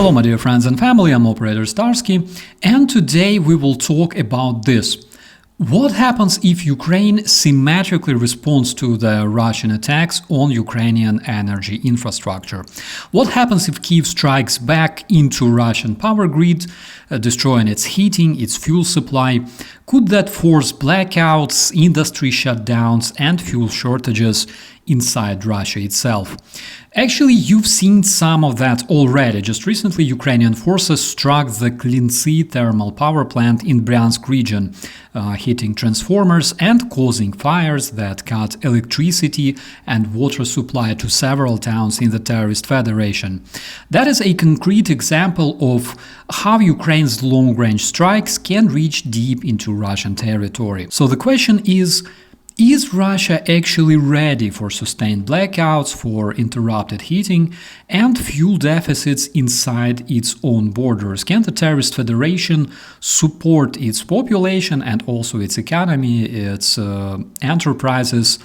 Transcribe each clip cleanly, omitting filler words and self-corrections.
Hello my dear friends and family, I'm operator Starsky, and today we will talk about this. What happens if Ukraine symmetrically responds to the Russian attacks on Ukrainian energy infrastructure? What happens if Kyiv strikes back into Russian power grid, destroying its heating, its fuel supply? Could that force blackouts, industry shutdowns, and fuel shortages inside Russia itself? Actually, you've seen some of that already. Just recently, Ukrainian forces struck the Zelenskyy thermal power plant in Bryansk region, hitting transformers and causing fires that cut electricity and water supply to several towns in the terrorist federation. That is a concrete example of how Ukraine's long-range strikes can reach deep into Russian territory. So the question is Russia actually ready for sustained blackouts, for interrupted heating, and fuel deficits inside its own borders? Can the terrorist federation support its population and also its economy, its enterprises,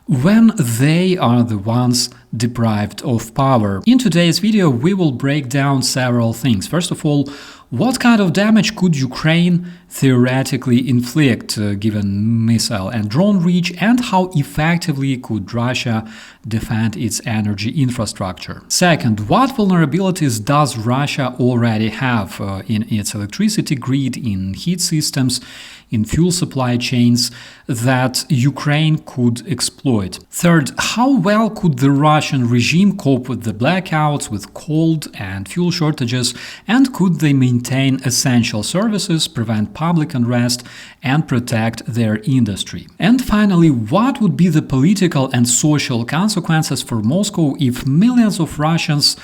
when they are the ones deprived of power? In today's video, we will break down several things. First of all, what kind of damage could Ukraine theoretically inflict given missile and drone reach, and how effectively could Russia defend its energy infrastructure? Second, what vulnerabilities does Russia already have in its electricity grid, in heat systems, in fuel supply chains that Ukraine could exploit? Third, how well could the Russian regime cope with the blackouts, with cold and fuel shortages, and could they maintain essential services, prevent public unrest, and protect their industry? And finally, what would be the political and social consequences for Moscow if millions of Russians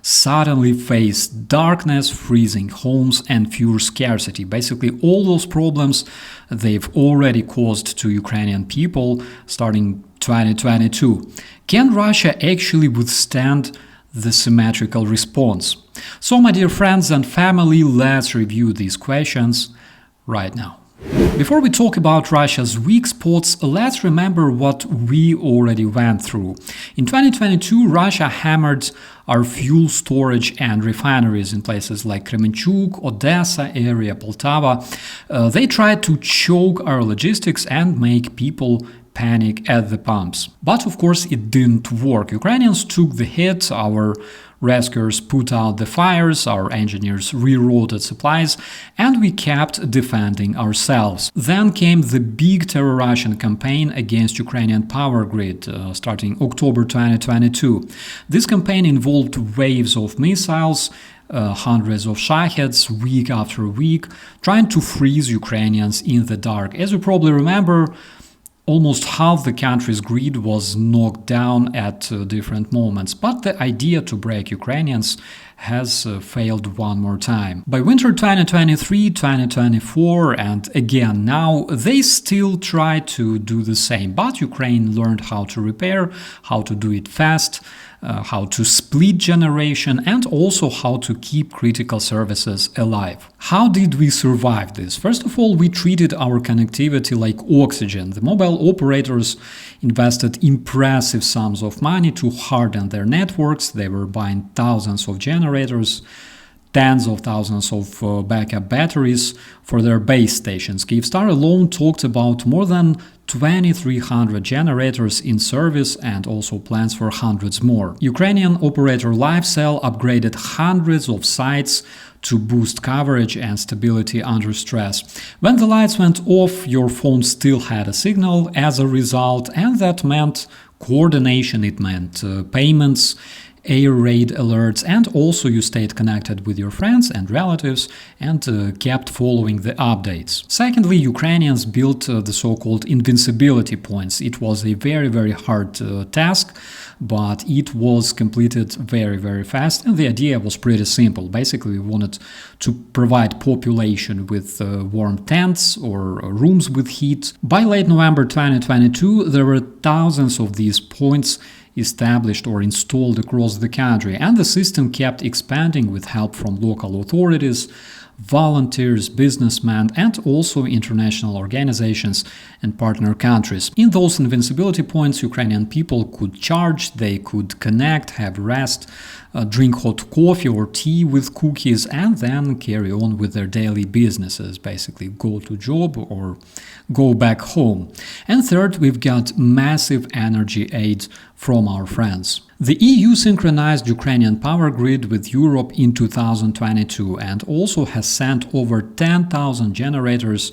suddenly face darkness, freezing homes, and fuel scarcity? Basically, all those problems they've already caused to Ukrainian people starting 2022. Can Russia actually withstand the symmetrical response? So, my dear friends and family, let's review these questions right now. Before we talk about Russia's weak spots, let's remember what we already went through. In 2022, Russia hammered our fuel storage and refineries in places like Kremenchuk, Odessa area, Poltava. They tried to choke our logistics and make people panic at the pumps. But of course it didn't work. Ukrainians took the hit, our rescuers put out the fires, our engineers rerouted supplies, and we kept defending ourselves. Then came the big terror Russian campaign against Ukrainian power grid, starting October 2022. This campaign involved waves of missiles, hundreds of Shaheds, week after week, trying to freeze Ukrainians in the dark. As you probably remember, almost half the country's grid was knocked down at different moments, but the idea to break Ukrainians has failed one more time. By winter 2023, 2024, and again now, they still try to do the same, but Ukraine learned how to repair, how to do it fast, how to split generation, and also how to keep critical services alive. How did we survive this? First of all, we treated our connectivity like oxygen. The mobile operators invested impressive sums of money to harden their networks. They were buying thousands of generators, tens of thousands of backup batteries for their base stations. Kyivstar alone talked about more than 2,300 generators in service and also plans for hundreds more. Ukrainian operator LifeCell upgraded hundreds of sites to boost coverage and stability under stress. When the lights went off, your phone still had a signal as a result, and that meant coordination, it meant payments, air raid alerts, and also you stayed connected with your friends and relatives and kept following the updates. Secondly, Ukrainians built the so-called invincibility points. It was a very hard task, but it was completed very fast, and the idea was pretty simple. Basically, we wanted to provide population with warm tents or rooms with heat. By late November 2022, there were thousands of these points established or installed across the country, and the system kept expanding with help from local authorities, volunteers, businessmen, and also international organizations and partner countries. In those invincibility points, Ukrainian people could charge, they could connect, have rest, drink hot coffee or tea with cookies, and then carry on with their daily businesses, basically go to job or go back home. And third, we've got massive energy aid from our friends. The EU synchronized Ukrainian power grid with Europe in 2022 and also has sent over 10,000 generators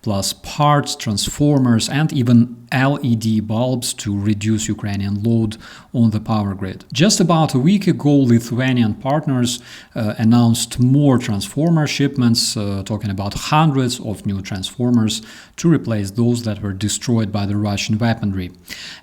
plus parts, transformers, and even LED bulbs to reduce Ukrainian load on the power grid. Just about a week ago, Lithuanian partners announced more transformer shipments, talking about hundreds of new transformers to replace those that were destroyed by the Russian weaponry.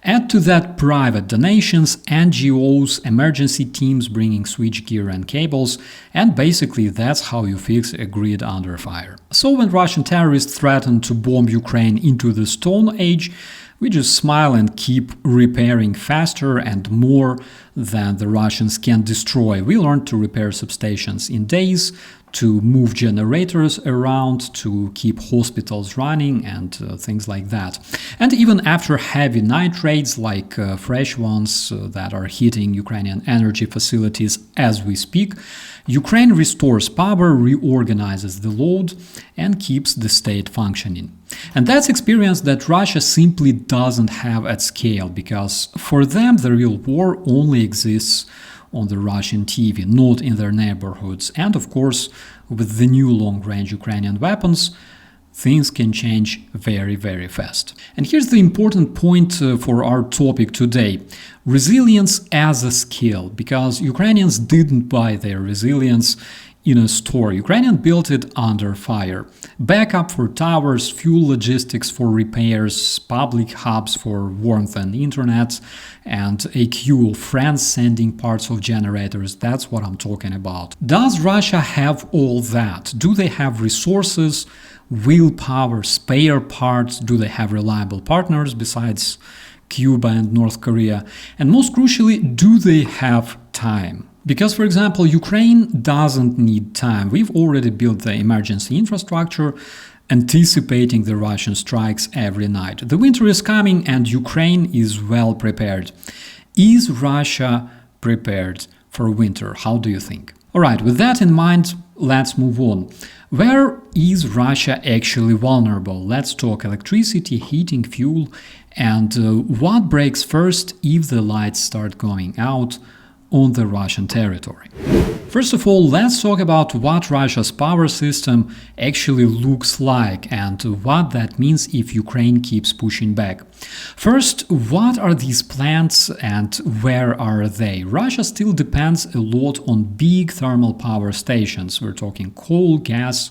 Add to that private donations, NGOs, emergency teams bringing switchgear and cables, and basically that's how you fix a grid under fire. So when Russian terrorists threaten to bomb Ukraine into the Stone Age, we just smile and keep repairing faster and more than the Russians can destroy. We learned to repair substations in days, to move generators around, to keep hospitals running, and things like that. And even after heavy night raids like fresh ones that are hitting Ukrainian energy facilities as we speak, Ukraine restores power, reorganizes the load, and keeps the state functioning. And that's experience that Russia simply doesn't have at scale, because for them the real war only exists on the Russian TV, not in their neighborhoods. And of course, with the new long-range Ukrainian weapons, things can change very, very fast. And here's the important point for our topic today. Resilience as a skill, because Ukrainians didn't buy their resilience in a store. Ukrainians built it under fire. Backup for towers, fuel logistics for repairs, public hubs for warmth and internet, and a queue of friends sending parts of generators. That's what I'm talking about. Does Russia have all that? Do they have resources, willpower, spare parts? Do they have reliable partners besides Cuba and North Korea? And most crucially, do they have time? Because, for example, Ukraine doesn't need time. We've already built the emergency infrastructure, anticipating the Russian strikes every night. The winter is coming and Ukraine is well prepared. Is Russia prepared for winter? How do you think? Alright, with that in mind, let's move on. Where is Russia actually vulnerable? Let's talk electricity, heating, fuel, and what breaks first if the lights start going out on the Russian territory. First of all, let's talk about what Russia's power system actually looks like and what that means if Ukraine keeps pushing back. First, what are these plants and where are they? Russia still depends a lot on big thermal power stations. We're talking coal, gas,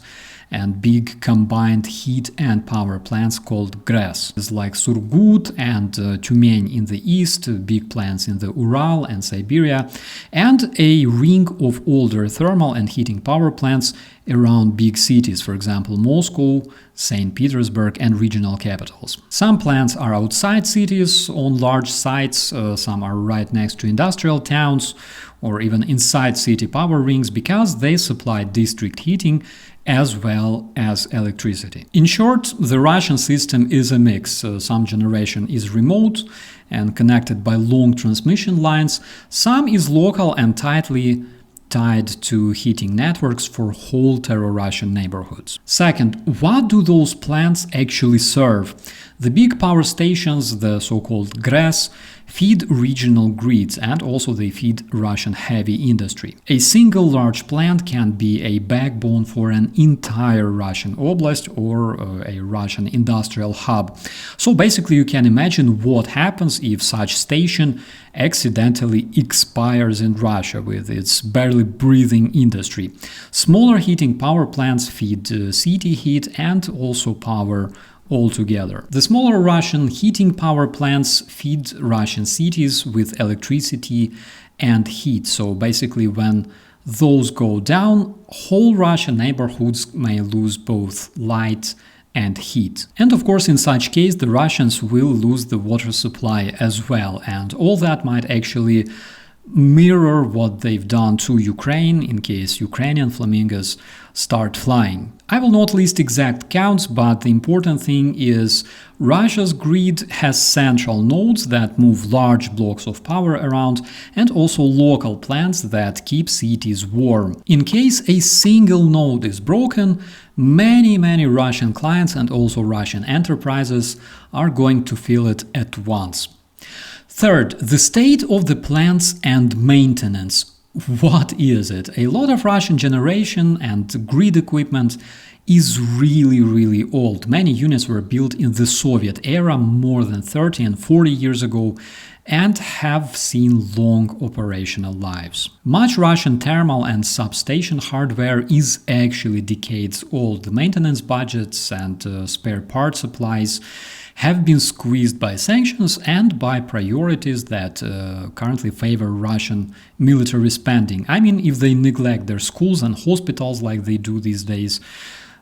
and big combined heat and power plants called GRES. It's like Surgut and Tyumen in the east, big plants in the Ural and Siberia, and a ring of older thermal and heating power plants around big cities, for example Moscow, St. Petersburg, and regional capitals. Some plants are outside cities on large sites, some are right next to industrial towns, or even inside city power rings because they supply district heating as well as electricity. In short, the Russian system is a mix. Some generation is remote and connected by long transmission lines, some is local and tightly tied to heating networks for whole Russian neighborhoods. Second, what do those plants actually serve? The big power stations, the so-called GRES, feed regional grids and also they feed Russian heavy industry. A single large plant can be a backbone for an entire Russian oblast or a Russian industrial hub. So basically you can imagine what happens if such station accidentally expires in Russia with its barely breathing industry. Smaller heating power plants feed city heat and also power altogether. The smaller Russian heating power plants feed Russian cities with electricity and heat. So basically when those go down, whole Russian neighborhoods may lose both light and heat. And of course in such case the Russians will lose the water supply as well, and all that might actually mirror what they've done to Ukraine in case Ukrainian flamingos start flying. I will not list exact counts, but the important thing is Russia's grid has central nodes that move large blocks of power around and also local plants that keep cities warm. In case a single node is broken, many Russian clients and also Russian enterprises are going to feel it at once. Third, the state of the plants and maintenance. What is it? A lot of Russian generation and grid equipment is really old. Many units were built in the Soviet era more than 30 and 40 years ago and have seen long operational lives. Much Russian thermal and substation hardware is actually decades old. The maintenance budgets and spare part supplies have been squeezed by sanctions and by priorities that currently favor Russian military spending. I mean, if they neglect their schools and hospitals like they do these days,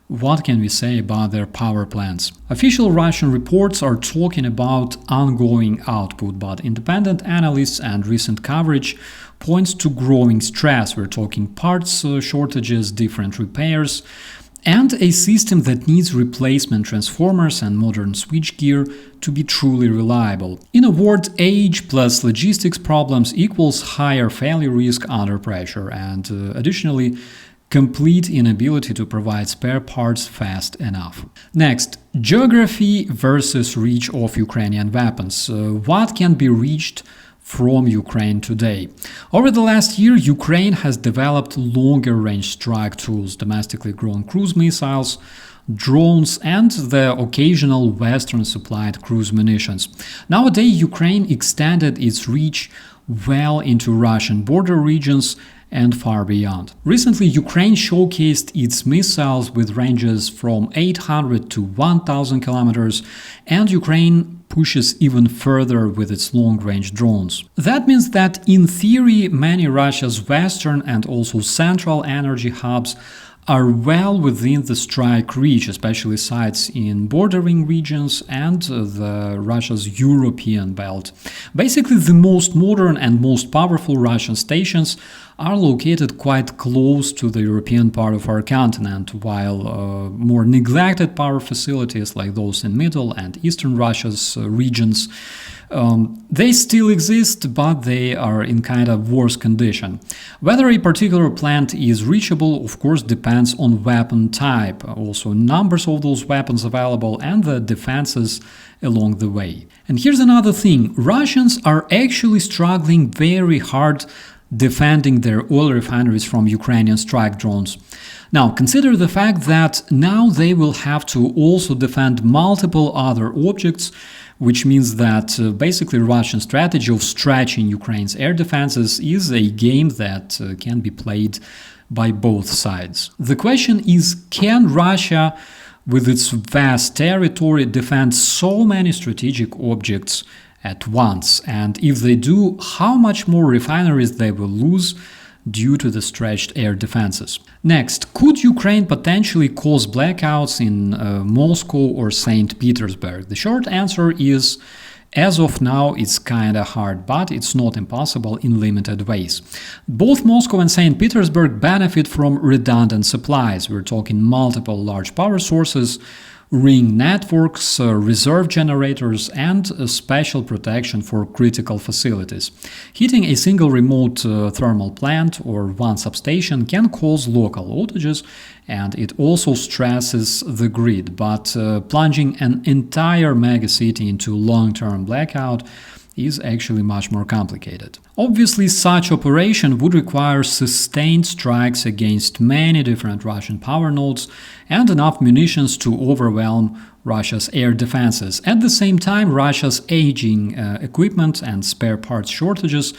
what can we say about their power plants? Official Russian reports are talking about ongoing output, but independent analysts and recent coverage points to growing stress. We're talking parts shortages, different repairs, and a system that needs replacement transformers and modern switchgear to be truly reliable. In a word, age plus logistics problems equals higher failure risk under pressure, and additionally, complete inability to provide spare parts fast enough. Next, geography versus reach of Ukrainian weapons. What can be reached from Ukraine today? Over the last year, Ukraine has developed longer-range strike tools, domestically grown cruise missiles, drones, and the occasional Western-supplied cruise munitions. Nowadays, Ukraine extended its reach well into Russian border regions and far beyond. Recently, Ukraine showcased its missiles with ranges from 800 to 1,000 kilometers, and Ukraine pushes even further with its long-range drones. That means that, in theory, many Russia's western and also central energy hubs are well within the strike reach, especially sites in bordering regions and Russia's European belt. Basically, the most modern and most powerful Russian stations are located quite close to the European part of our continent, while more neglected power facilities like those in Middle and Eastern Russia's regions, they still exist, but they are in kind of worse condition. Whether a particular plant is reachable, of course, depends on weapon type, also numbers of those weapons available, and the defenses along the way. And here's another thing. Russians are actually struggling very hard defending their oil refineries from Ukrainian strike drones. Now, consider the fact that now they will have to also defend multiple other objects, which means that basically Russian strategy of stretching Ukraine's air defenses is a game that can be played by both sides. The question is, can Russia, with its vast territory, defend so many strategic objects at once? And if they do, how much more refineries they will lose due to the stretched air defenses? Next, could Ukraine potentially cause blackouts in Moscow or St. Petersburg? The short answer is, as of now, it's kinda hard, but it's not impossible in limited ways. Both Moscow and St. Petersburg benefit from redundant supplies. We're talking multiple large power sources, ring networks, reserve generators, and special protection for critical facilities. Hitting a single remote thermal plant or one substation can cause local outages, and it also stresses the grid, but plunging an entire megacity into long-term blackout is actually much more complicated. Obviously, such operation would require sustained strikes against many different Russian power nodes and enough munitions to overwhelm Russia's air defenses. At the same time, Russia's aging equipment and spare parts shortages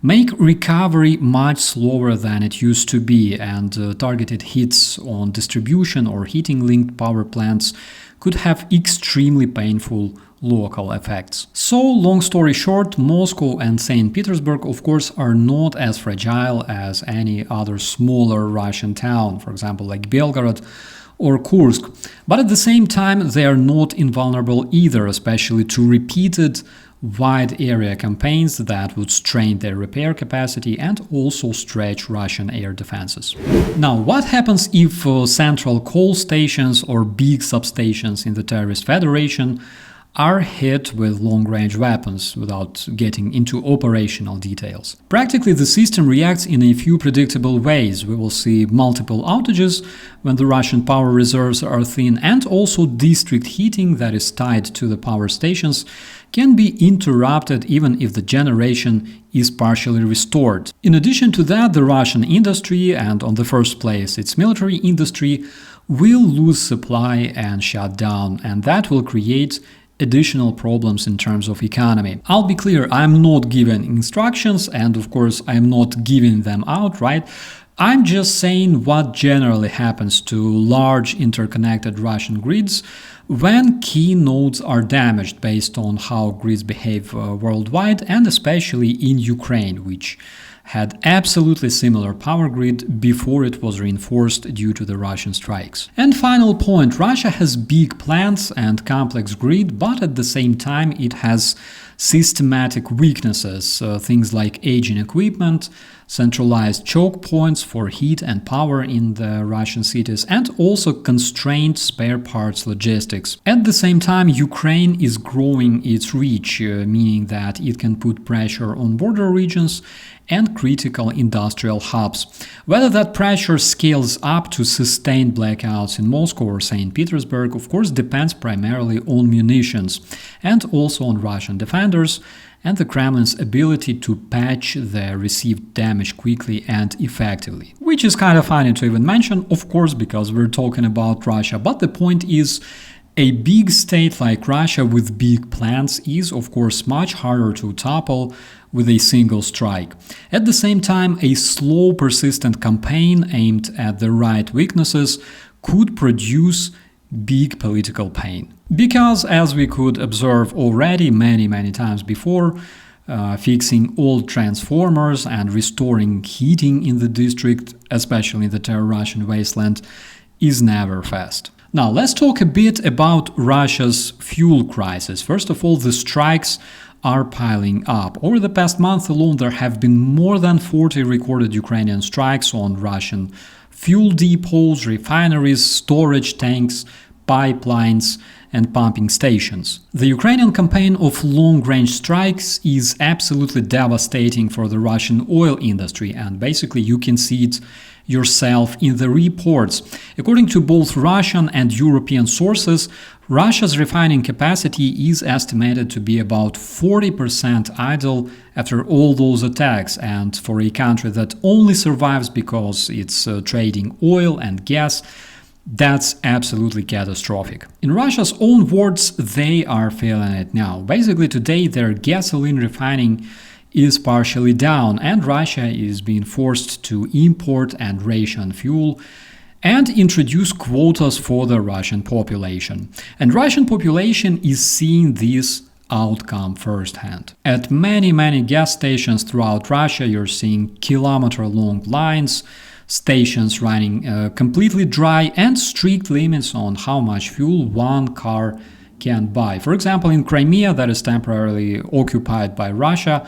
make recovery much slower than it used to be, and targeted hits on distribution or heating-linked power plants could have extremely painful local effects. So, long story short, Moscow and St. Petersburg, of course, are not as fragile as any other smaller Russian town, for example, like Belgorod or Kursk. But at the same time, they are not invulnerable either, especially to repeated wide area campaigns that would strain their repair capacity and also stretch Russian air defenses. Now, what happens if central coal stations or big substations in the terrorist federation are hit with long-range weapons without getting into operational details? Practically, the system reacts in a few predictable ways. We will see multiple outages when the Russian power reserves are thin, and also district heating that is tied to the power stations can be interrupted even if the generation is partially restored. In addition to that, the Russian industry, and on the first place its military industry, will lose supply and shut down, and that will create additional problems in terms of economy. I'll be clear, I'm not giving instructions, and of course I'm not giving them out, right? I'm just saying what generally happens to large interconnected Russian grids when key nodes are damaged based on how grids behave worldwide, and especially in Ukraine, which had absolutely similar power grid before it was reinforced due to the Russian strikes. And final point, Russia has big plants and complex grid, but at the same time it has systematic weaknesses, things like aging equipment, centralized choke points for heat and power in the Russian cities, and also constrained spare parts logistics. At the same time, Ukraine is growing its reach, meaning that it can put pressure on border regions and critical industrial hubs. Whether that pressure scales up to sustain blackouts in Moscow or St. Petersburg, of course, depends primarily on munitions and also on Russian defenders and the Kremlin's ability to patch the received damage quickly and effectively. Which is kind of funny to even mention, of course, because we're talking about Russia, but the point is, a big state like Russia with big plans is, of course, much harder to topple with a single strike. At the same time, a slow, persistent campaign aimed at the right weaknesses could produce big political pain. Because, as we could observe already many times before, fixing old transformers and restoring heating in the district, especially in the terror Russian wasteland, is never fast. Now, let's talk a bit about Russia's fuel crisis. First of all, the strikes are piling up. Over the past month alone, there have been more than 40 recorded Ukrainian strikes on Russian fuel depots, refineries, storage tanks, pipelines, and pumping stations. The Ukrainian campaign of long-range strikes is absolutely devastating for the Russian oil industry, and basically you can see it yourself in the reports. According to both Russian and European sources, Russia's refining capacity is estimated to be about 40% idle after all those attacks, and for a country that only survives because it's trading oil and gas, that's absolutely catastrophic. In Russia's own words, they are feeling it now. Basically, today their gasoline refining is partially down, and Russia is being forced to import and ration fuel and introduce quotas for the Russian population. And Russian population is seeing this outcome firsthand. At many gas stations throughout Russia, you're seeing kilometer-long lines, stations running completely dry, and strict limits on how much fuel one car can buy. For example, in Crimea, that is temporarily occupied by Russia,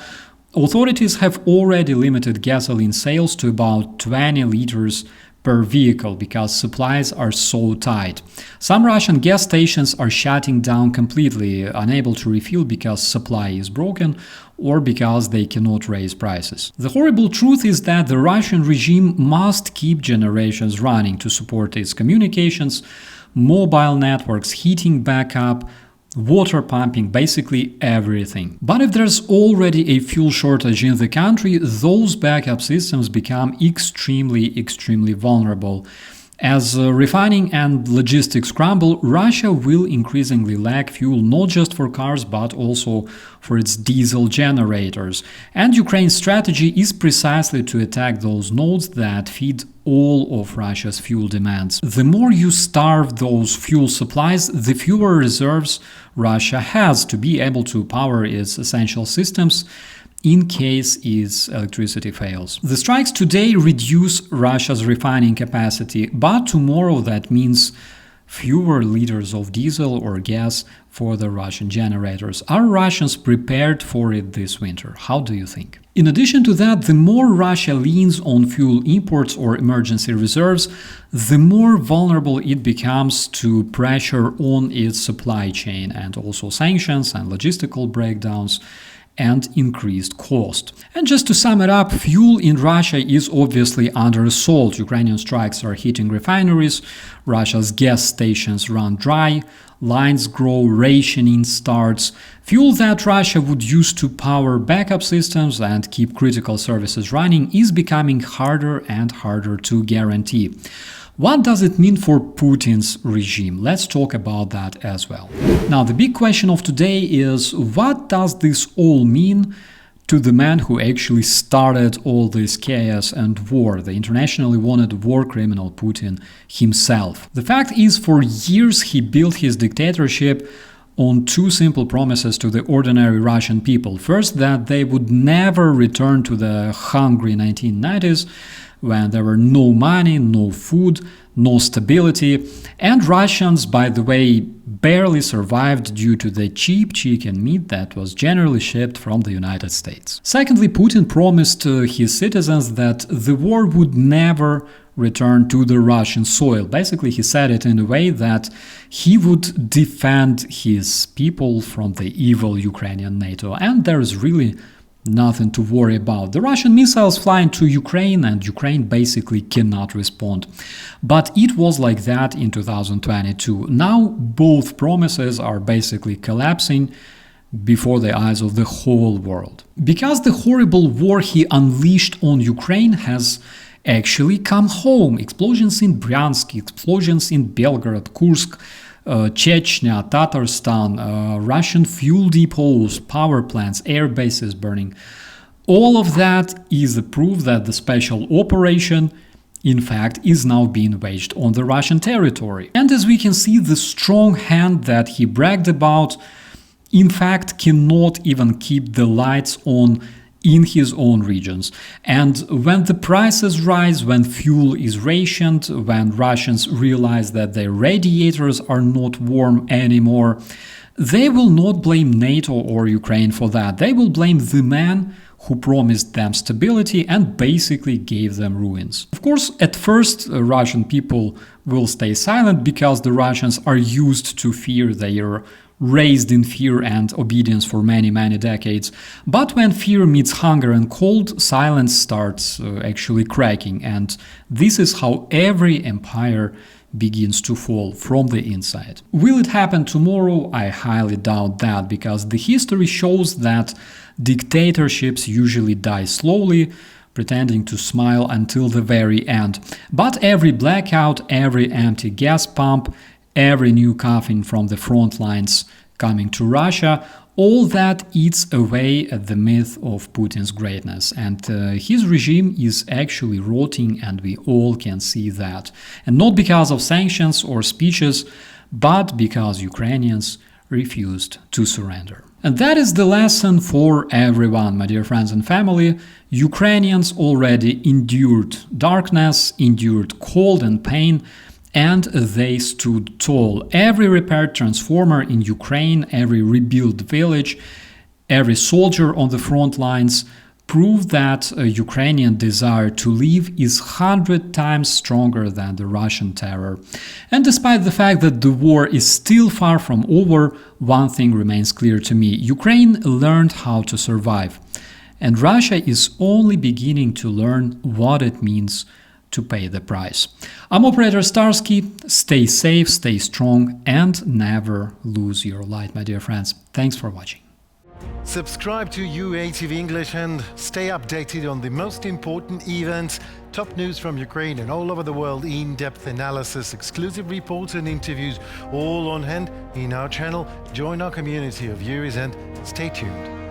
authorities have already limited gasoline sales to about 20 liters per vehicle because supplies are so tight. Some Russian gas stations are shutting down completely, unable to refill because supply is broken or because they cannot raise prices. The horrible truth is that the Russian regime must keep generations running to support its communications, mobile networks, heating backup, water pumping, basically everything. But if there's already a fuel shortage in the country, those backup systems become extremely vulnerable. As refining and logistics crumble, Russia will increasingly lack fuel not just for cars but also for its diesel generators. And Ukraine's strategy is precisely to attack those nodes that feed all of Russia's fuel demands. The more you starve those fuel supplies, the fewer reserves Russia has to be able to power its essential systems in case its electricity fails. The strikes today reduce Russia's refining capacity, but tomorrow that means fewer liters of diesel or gas for the Russian generators. Are Russians prepared for it this winter? How do you think? In addition to that, the more Russia leans on fuel imports or emergency reserves, the more vulnerable it becomes to pressure on its supply chain and also sanctions and logistical breakdowns and increased cost. And just to sum it up, fuel in Russia is obviously under assault. Ukrainian strikes are hitting refineries, Russia's gas stations run dry, lines grow, rationing starts. Fuel that Russia would use to power backup systems and keep critical services running is becoming harder and harder to guarantee. What does it mean for Putin's regime? Let's talk about that as well. Now, the big question of today is, what does this all mean to the man who actually started all this chaos and war, the internationally wanted war criminal Putin himself? The fact is, for years he built his dictatorship on two simple promises to the ordinary Russian people. First, that they would never return to the hungry 1990s, when there were no money, no food, no stability, and Russians, by the way, barely survived due to the cheap chicken meat that was generally shipped from the United States. Secondly, Putin promised his citizens that the war would never return to the Russian soil. Basically, he said it in a way that he would defend his people from the evil Ukrainian NATO, and there is really nothing to worry about. The Russian missiles fly into Ukraine and Ukraine basically cannot respond. But it was like that in 2022. Now both promises are basically collapsing before the eyes of the whole world. Because the horrible war he unleashed on Ukraine has actually come home. Explosions in Bryansk, explosions in Belgorod, Kursk, Chechnya, Tatarstan, Russian fuel depots, power plants, air bases burning. All of that is a proof that the special operation, in fact, is now being waged on the Russian territory. And as we can see, the strong hand that he bragged about, in fact, cannot even keep the lights on in his own regions. And when the prices rise, when fuel is rationed, when Russians realize that their radiators are not warm anymore, they will not blame NATO or Ukraine for that. They will blame the man who promised them stability and basically gave them ruins. Of course, at first, Russian people will stay silent because the Russians are used to fear. They are raised in fear and obedience for many, many decades. But when fear meets hunger and cold, silence starts actually cracking. And this is how every empire begins to fall from the inside. Will it happen tomorrow? I highly doubt that, because the history shows that dictatorships usually die slowly, pretending to smile until the very end. But every blackout, every empty gas pump, every new coffin from the front lines coming to Russia, all that eats away at the myth of Putin's greatness. And his regime is actually rotting, and we all can see that. And not because of sanctions or speeches, but because Ukrainians refused to surrender. And that is the lesson for everyone, my dear friends and family. Ukrainians already endured darkness, endured cold and pain, and they stood tall. Every repaired transformer in Ukraine, every rebuilt village, every soldier on the front lines proved that a Ukrainian desire to live is 100 times stronger than the Russian terror. And despite the fact that the war is still far from over, one thing remains clear to me. Ukraine learned how to survive. And Russia is only beginning to learn what it means to pay the price. I'm operator Starsky. Stay safe, stay strong, and never lose your light, my dear friends. Thanks for watching. Subscribe to UATV English and stay updated on the most important events, top news from Ukraine and all over the world, in-depth analysis, exclusive reports and interviews, all on hand in our channel. Join our community of viewers and stay tuned.